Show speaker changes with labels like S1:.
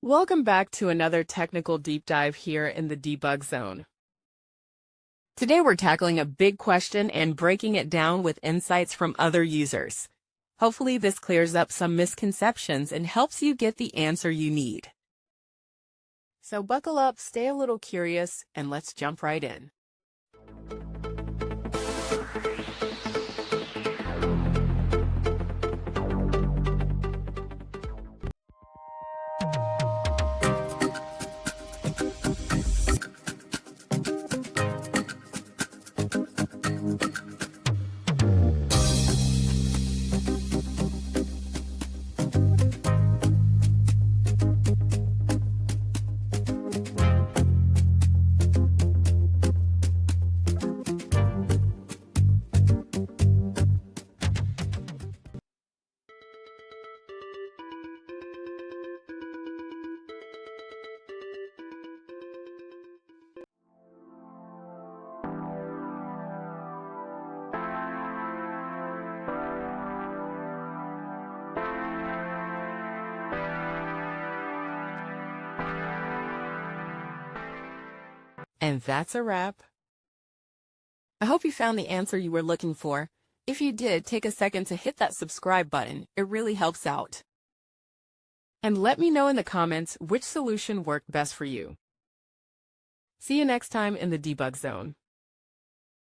S1: Welcome back to another technical deep dive here in the debug zone. Today we're tackling a big question and breaking it down with insights from other users. Hopefully this clears up some misconceptions and helps you get the answer you need. So buckle up, stay a little curious, and let's jump right in. And that's a wrap. I hope you found the answer you were looking for. If you did, take a second to hit that subscribe button. It really helps out. And let me know in the comments which solution worked best for you. See you next time in the debug zone.